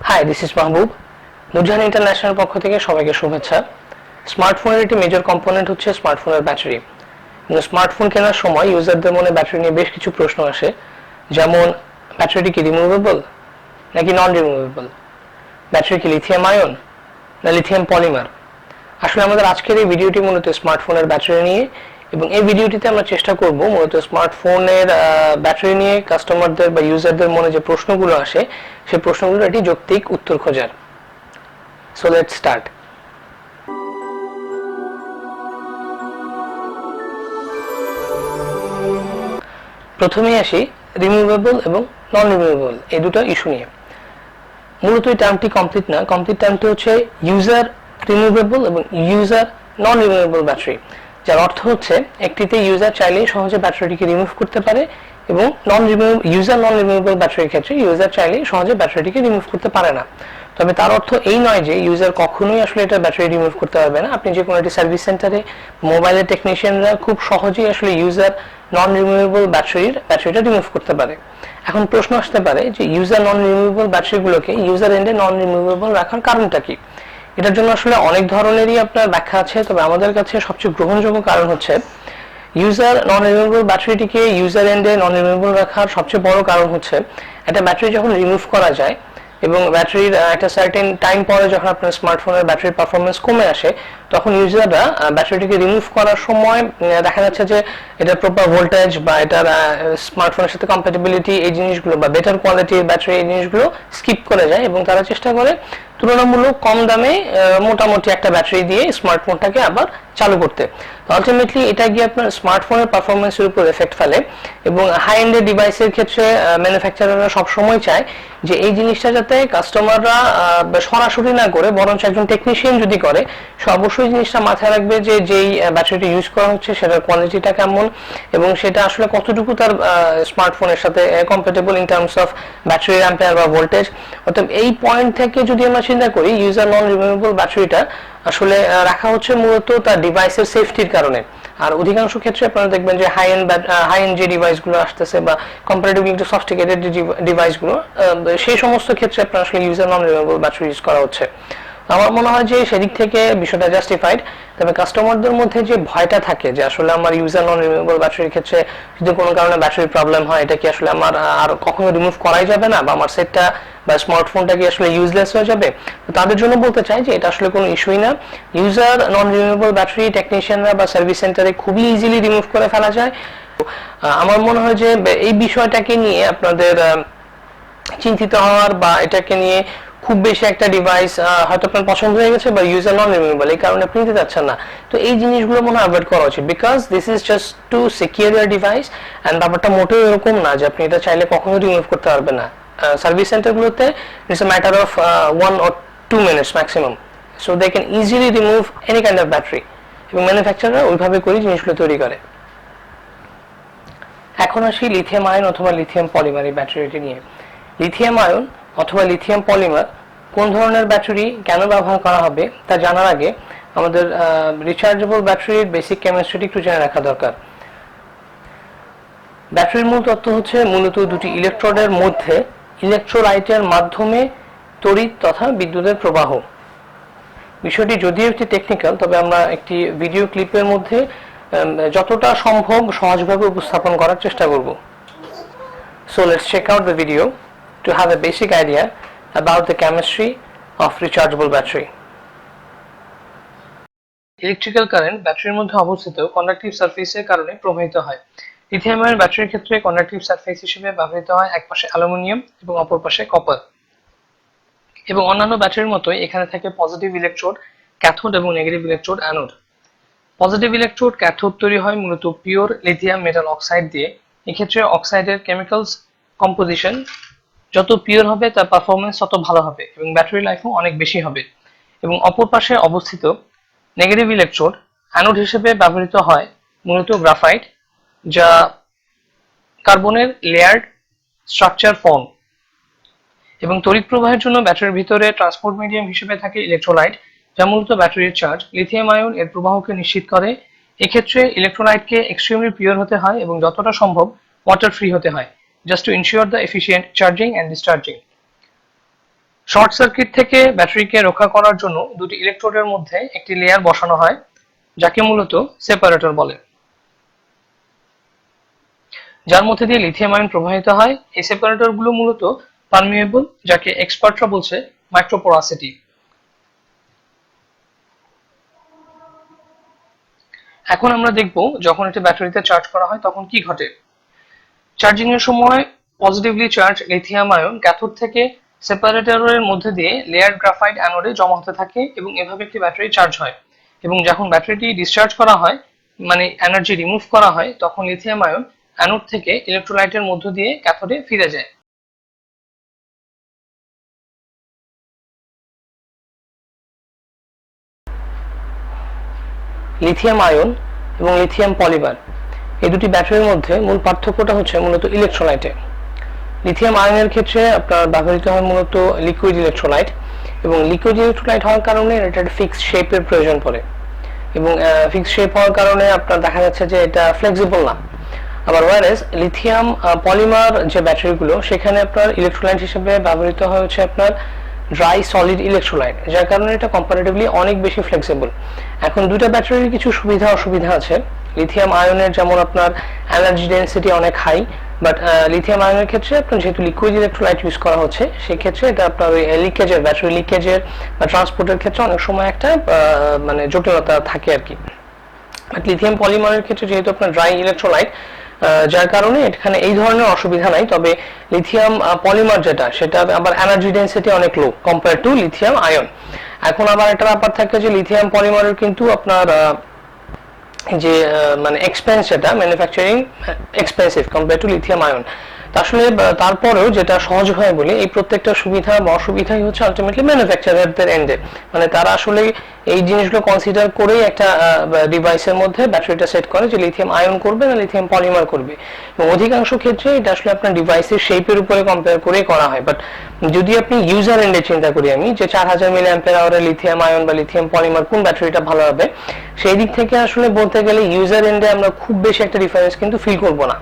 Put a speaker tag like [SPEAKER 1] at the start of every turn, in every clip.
[SPEAKER 1] High, this is Mahbub. Nurjahan International পক্ষ থেকে সবাইকে শুভেচ্ছা। স্মার্টফোনের একটি মেজর কম্পোনেন্ট হচ্ছে স্মার্টফোনের ব্যাটারি। স্মার্টফোন কেনার সময় ইউজারদের মনে ব্যাটারি নিয়ে বেশ কিছু প্রশ্ন আসে, যেমন ব্যাটারিটি কি রিমুভেবল নাকি নন রিমুভেবল, ব্যাটারি কি লিথিয়াম আয়ন না লিথিয়াম পলিমার। আসলে আমাদের আজকের এই ভিডিওটি মূলত স্মার্টফোনের ব্যাটারি নিয়ে, এবং এই ভিডিওটিতে আমরা চেষ্টা করব মূলত স্মার্টফোনের ব্যাটারি নিয়ে কাস্টমারদের বা ইউজারদের মনে যে প্রশ্নগুলো আসে সেই প্রশ্নগুলোর একটি যৌক্তিক উত্তর খোঁজার। So let's start. প্রথমেই আসি রিমুভেবল এবং নন রিমুভেবল এই দুটো ইস্যু নিয়ে। মূলত এই টার্মটি কমপ্লিট না, কমপ্লিট টার্মটি হচ্ছে ইউজার রিমুভেবল এবং ইউজার নন রিমুভেবল ব্যাটারি, যার অর্থ হচ্ছে একটিতে ইউজার চাইলেই সহজে ব্যাটারিটিকে রিমুভ করতে পারে, এবং ইউজার নন রিমুভেবল ব্যাটারির ক্ষেত্রে ইউজার চাইলেই সহজে ব্যাটারিটিকে রিমুভ করতে পারে না। তবে তার অর্থ এই নয় যে ইউজার কখনোই আসলে এটা ব্যাটারি রিমুভ করতে পারবে না। আপনি যে কোনো একটি সার্ভিস সেন্টারে মোবাইলের টেকনিশিয়ানরা খুব সহজেই আসলে ইউজার নন রিমুভেবল ব্যাটারিটা রিমুভ করতে পারে। এখন প্রশ্ন আসতে পারে যে ইউজার নন রিমুভেবল ব্যাটারিগুলোকে ইউজার এন্ডে নন রিমুভেবল রাখার কারণটা কি। এটার জন্য আসলে অনেক ধরনেরই আপনার ব্যাখ্যা আছে, তবে আমাদের কাছে সবচেয়ে গ্রহণযোগ্য কারণ হচ্ছে ইউজার নন রিমুভেবল ব্যাটারিটিকে ইউজার এন্ডে নন রিমুভেবল রাখার সবচেয়ে বড় কারণ হচ্ছে একটা ব্যাটারি যখন রিমুভ করা যায় এবং ব্যাটারির একটা সার্টেন টাইম পরে যখন আপনার স্মার্টফোনের ব্যাটারির পারফরমেন্স কমে আসে, তখন ইউজাররা ব্যাটারিটিকে রিমুভ করার সময় দেখা যাচ্ছে যে এটার প্রপার ভোল্টেজ বা এটার স্মার্টফোনের সাথে কম্প্যাটিবিলিটি এই জিনিসগুলো বা বেটার কোয়ালিটির ব্যাটারি এই জিনিসগুলো স্কিপ করে যায়, এবং তারা চেষ্টা করে তুলনামূলক কম দামে মোটামুটি একটা ব্যাটারি দিয়ে স্মার্টফোনটাকে আবার চালু করতে। আলটিমেটলি এটা গিয়ে আপনার স্মার্টফোনের পারফরমেন্সের উপর এফেক্ট ফেলে, এবং হাই এন্ডের ডিভাইসের ক্ষেত্রে ম্যানুফ্যাকচারাররা সবসময় চায় যে এই জিনিসটা যাতে কাস্টমাররা সরাসরি না করে বরঞ্চ একজন টেকনিশিয়ান যদি করে, সে অবশ্যই জিনিসটা মাথায় রাখবে যে যেই ব্যাটারিটা ইউজ করা হচ্ছে সেটার কোয়ালিটিটা কেমন এবং সেটা আসলে কতটুকু তার স্মার্টফোনের সাথে compatible in terms of battery ampere বা ভোল্টেজ। অর্থাৎ এই পয়েন্ট থেকে যদি আমরা চিন্তা করি, ইউজার নন রিমুভেবল ব্যাটারিটা আসলে রাখা হচ্ছে মূলত তার ডিভাইসের সেফটির কারণে। আর অধিকাংশ ক্ষেত্রে আপনারা দেখবেন যে হাই এন্ড যে ডিভাইসগুলো আসতেছে বা কম্পারেটিভলি একটু সফিস্টিকেটেড যে ডিভাইসগুলো, সেই সমস্ত ক্ষেত্রে আপনার আসলে user non removable battery use করা হচ্ছে। আমার মনে হয় যে সেদিক থেকে বিষয়টা জাস্টিফাইড। তবে কাস্টমারদের মধ্যে যে ভয়টা থাকে যে আসলে আমার ইউজার নন রিমুভেবল ব্যাটারির ক্ষেত্রে যদি কোনো কারণে ব্যাটারি প্রবলেম হয়, এটা কি আসলে আমার আর কখনো রিমুভ করাই যাবে না, বা আমার সেটটা বা স্মার্টফোনটা কি আসলে ইউজলেস হয়ে যাবে, তো তাদের জন্য বলতে চাই যে এটা আসলে কোনো ইস্যুই না। ইউজার নন রিমুভেবল ব্যাটারি টেকনিশিয়ানরা বা সার্ভিস সেন্টারে খুবই ইজিলি রিমুভ করে ফেলা যায়। আমার মনে হয় যে এই বিষয়টাকে নিয়ে আপনাদের চিন্তিত হওয়ার বা এটাকে নিয়ে খুব বেশি একটা ডিভাইস হয়তো আপনার পছন্দ হয়ে গেছে বা ইউজার নন রিমুভেবল, এই কারণে আপনি নিতে চাচ্ছেন না, তো এই জিনিসগুলো মনে অ্যাভয়েড করা উচিত, because this is just to secure year device. And ব্যাপারটা মোটেও এরকম না যে আপনি এটা চাইলে কখনো রিমুভ করতে পারবেন না। সার্ভিস সেন্টারগুলোতে it's a matter of 1 or 2 minutes maximum, so they can easily remove any kind of battery, এবং ম্যানুফ্যাকচারার ওইভাবে করে জিনিসগুলো তৈরি করে। এখন আসি লিথিয়াম আয়ন অথবা লিথিয়াম পলিমার এই ব্যাটারিটি নিয়ে। লিথিয়াম আয়ন অথবা লিথিয়াম পলিমার কোন ধরনের ব্যাটারি কেন ব্যবহার করা হবে তা জানার আগে আমাদের রিচার্জেবল ব্যাটারির বেসিক কেমিস্ট্রিটি একটু জেনে রাখা দরকার। ব্যাটারির মূল তত্ত্ব হচ্ছে মূলত দুটি ইলেকট্রোডের মধ্যে ইলেকট্রোলাইটের মাধ্যমে তড়িৎ তথা বিদ্যুতের প্রবাহ। বিষয়টি যদিও একটি টেকনিক্যাল, তবে আমরা একটি ভিডিও ক্লিপের মধ্যে যতটা সম্ভব সহজভাবে উপস্থাপন করার চেষ্টা করব। So let's check out the video to have a basic idea about the chemistry of rechargeable battery. Electrical current ব্যাটারির মধ্যে অবস্থিত কন্ডাক্টিভ সারফেসের কারণে প্রবাহিত হয়। লিথিয়াম আয়ন ব্যাটারির ক্ষেত্রে কন্ডাক্টিভ সারফেস হিসেবে ব্যবহৃত হয় এক পাশে অ্যালুমিনিয়াম এবং অপর পাশে কপার। এবং অন্যান্য ব্যাটারির মতোই এখানে থাকে পজিটিভ ইলেকট্রোড ক্যাথোড এবং negative electrode anode. Positive electrode cathode তৈরি হয় মূলত পিওর লিথিয়াম মেটাল অক্সাইড দিয়ে। এক্ষেত্রে অক্সাইডের কেমিক্যালস কম্পোজিশন যত পিওর হবে তার পারফরমেন্স তত ভালো হবে এবং ব্যাটারি লাইফও অনেক বেশি হবে। এবং অপর পাশে অবস্থিত নেগেটিভ ইলেকট্রোড অ্যানোড হিসেবে ব্যবহৃত হয় মূলত গ্রাফাইট, যা কার্বনের লেয়ার্ড স্ট্রাকচার ফর্ম। এবং তড়িৎ প্রবাহের জন্য ব্যাটারির ভিতরে ট্রান্সপোর্ট মিডিয়াম হিসেবে থাকে ইলেকট্রোলাইট, যা মূলত ব্যাটারির চার্জ। লিথিয়াম আয়ন এর প্রবাহকে নিশ্চিত করে। এক্ষেত্রে ইলেকট্রোলাইটকে এক্সট্রিমলি পিওর হতে হয় এবং যতটা সম্ভব ওয়াটার ফ্রি হতে হয়, just to ensure the efficient charging and discharging. Short circuit থেকে ব্যাটারিকে রক্ষা করার জন্য দুটি ইলেকট্রোডের মধ্যে একটি লেয়ার বসানো হয়, যাকে মূলত সেপারেটর বলে, যার মধ্যে দিয়ে লিথিয়াম আয়ন প্রবাহিত হয়। এই সেপারেটর গুলো মূলত পারমিয়েবল, যাকে এক্সপার্টরা বলছে মাইক্রোপোরাসিটি। এখন আমরা দেখব যখন এটা ব্যাটারিতে চার্জ করা হয় তখন কি ঘটে। চার্জিং এর সময় positively charge lithium ion cathode থেকে সেপারেটরের মধ্যে দিয়ে লেয়ার গ্রাফাইট অ্যানোডে জমা হতে থাকে এবং এভাবে একটি ব্যাটারি চার্জ হয়। এবং যখন ব্যাটারিটি ডিসচার্জ করা হয়, মানে এনার্জি রিমুভ করা হয়, তখন লিথিয়াম আয়ন অ্যানোড থেকে ইলেকট্রোলাইটের মধ্য দিয়ে ক্যাথোডে ফিরে যায়। লিথিয়াম আয়ন এবং লিথিয়াম পলিমার এই দুটি ব্যাটারির মধ্যে মূল পার্থক্যটা হচ্ছে মূলত ইলেকট্রোলাইটে। লিথিয়াম আয়নের ক্ষেত্রে আপনার ব্যবহৃত হয় মূলত লিকুইড ইলেকট্রোলাইট, এবং লিকুইড ইলেকট্রোলাইট হওয়ার কারণে এটা ফিক্সড শেপের প্রয়োজন পড়ে, এবং ফিক্সড শেপ হওয়ার কারণে আপনার দেখা যাচ্ছে যে এটা ফ্লেক্সিবল না। আবার ওয়ারেস লিথিয়াম পলিমার যে ব্যাটারিগুলো, সেখানে আপনার ইলেকট্রোলাইট হিসেবে ব্যবহৃত হয় হচ্ছে আপনার ড্রাই সলিড ইলেকট্রোলাইট, যার কারণে এটা কম্পারেটিভলি অনেক বেশি ফ্লেক্সিবল। এখন দুটো ব্যাটারির কিছু সুবিধা অসুবিধা আছে। লিথিয়াম আয়নের যেমন আপনার এনার্জি ডেনসিটি অনেক হাই, বাট লিথিয়াম আয়নের ক্ষেত্রে আপনার যেহেতু লিকুইড ইলেকট্রোলাইট ইউজ করা হচ্ছে, সেক্ষেত্রে এটা আপনার ওই লিকেজের, ব্যাটারি লিকেজের বা ট্রান্সপোর্টের ক্ষেত্রে অনেক সময় একটা মানে জটিলতা থাকে আর কি। বাট লিথিয়াম পলিমারের ক্ষেত্রে যেহেতু আপনার ড্রাই ইলেকট্রোলাইট, যার কারণে এখানে এই ধরনের অসুবিধা নাই। তবে লিথিয়াম পলিমার যেটা, সেটা আবার এনার্জি ডেনসিটি অনেক লো কম্পেয়ার টু লিথিয়াম আয়ন। এখন আবার একটা ব্যাপার থাকে যে লিথিয়াম পলিমারের কিন্তু আপনার যে মানে এক্সপেন্স, যেটা manufacturing expensive compare to lithium ion. আসলে তারপরেও যেটা সহজ হয় বলে, এই প্রত্যেকটা সুবিধা বা অসুবিধাই হচ্ছে আলটিমেটলি ম্যানুফ্যাকচারারদের এন্ডে, মানে তারা আসলে এই জিনিসগুলো কনসিডার করেই একটা ডিভাইসের মধ্যে ব্যাটারিটা সেট করে যে লিথিয়াম আয়ন করবে না লিথিয়াম পলিমার করবে। এবং অধিকাংশ ক্ষেত্রে এটা আসলে আপনার ডিভাইসের শেপের উপরে কম্পেয়ার করেই করা হয়। বাট যদি আপনি ইউজার এন্ডে চিন্তা করি আমি, যে 4000 মিলি অ্যাম্পিয়ার আওয়ারের লিথিয়াম আয়ন বা লিথিয়াম পলিমার কোন ব্যাটারিটা ভালো হবে, সেই দিক থেকে আসলে বলতে গেলে ইউজার এন্ডে আমরা খুব বেশি একটা ডিফারেন্স কিন্তু ফিল করবো না।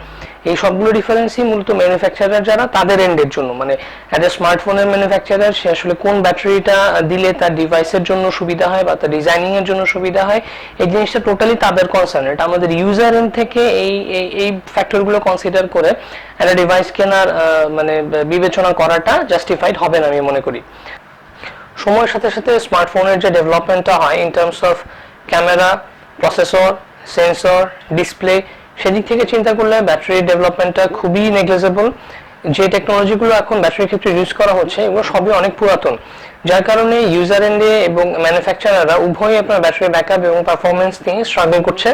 [SPEAKER 1] এই সবগুলো ডিফারেন্সই মূলত ম্যানুফ্যাকচারার যারা, তাদের এন্ডের জন্য, মানে একটা স্মার্টফোনের ম্যানুফ্যাকচারার সে আসলে কোন ব্যাটারিটা দিলে তার ডিভাইসের জন্য সুবিধা হয় বা তার ডিজাইনিং এর জন্য সুবিধা হয়, এই জিনিসটা টোটালি তাদের কনসার্ন। এটা আমাদের ইউজার এন্ড থেকে এই ফ্যাক্টরগুলো কনসিডার করে একটা ডিভাইস কেনার মানে বিবেচনা করাটা জাস্টিফাইড হবে না আমি মনে করি। সময়ের সাথে সাথে স্মার্টফোনের যে ডেভেলপমেন্টটা হয় in terms of camera, processor, sensor, display, সেদিক থেকে চিন্তা করলে ব্যাটারি ডেভেলপমেন্টটা খুবই নেগলিজেবল। যে টেকনোলজিগুলো এখন ব্যাটারির ক্ষেত্রে ইউজ করা হচ্ছে, এগুলো সবই অনেক পুরাতন, যার কারণে ইউজার এন্ডে এবং ম্যানুফ্যাকচারাররা উভয়ই আপনার ব্যাটারি ব্যাকআপ এবং পারফরমেন্স নিয়ে স্ট্রাগল করছে।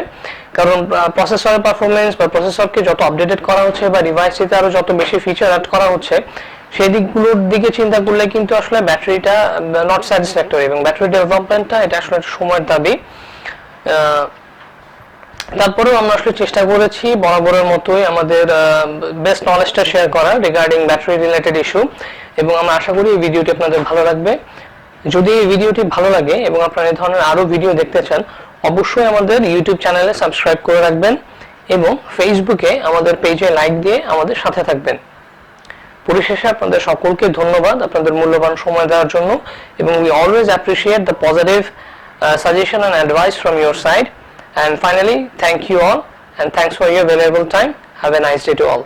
[SPEAKER 1] কারণ প্রসেসরের পারফরমেন্স বা প্রসেসরকে যত আপডেটেড করা হচ্ছে বা ডিভাইসটিতে আরো যত বেশি ফিচার অ্যাড করা হচ্ছে, সেই দিকগুলোর দিকে চিন্তা করলে কিন্তু আসলে ব্যাটারিটা নট স্যাটিসফ্যাক্টরি, এবং ব্যাটারি ডেভেলপমেন্টটা এটা আসলে সময়ের দাবি। তারপরেও আমরা আসলে চেষ্টা করেছি বরাবরের মতোই আমাদের বেস্ট নলেজটা শেয়ার করা রিগার্ডিং ব্যাটারি রিলেটেড ইস্যু, এবং আমরা আশা করি এই ভিডিওটি আপনাদের ভালো লাগবে। যদি এই ভিডিওটি ভালো লাগে এবং আপনারা এই ধরনের আরো ভিডিও দেখতে চান, অবশ্যই আমাদের ইউটিউব চ্যানেলে সাবস্ক্রাইব করে রাখবেন এবং ফেসবুকে আমাদের পেজে লাইক দিয়ে আমাদের সাথে থাকবেন। পরিশেষে আপনাদের সকলকে ধন্যবাদ আপনাদের মূল্যবান সময় দেওয়ার জন্য, এবং we always appreciate the positive suggestion and advice from your side. And finally, thank you all and thanks for your valuable time. Have a nice day to all.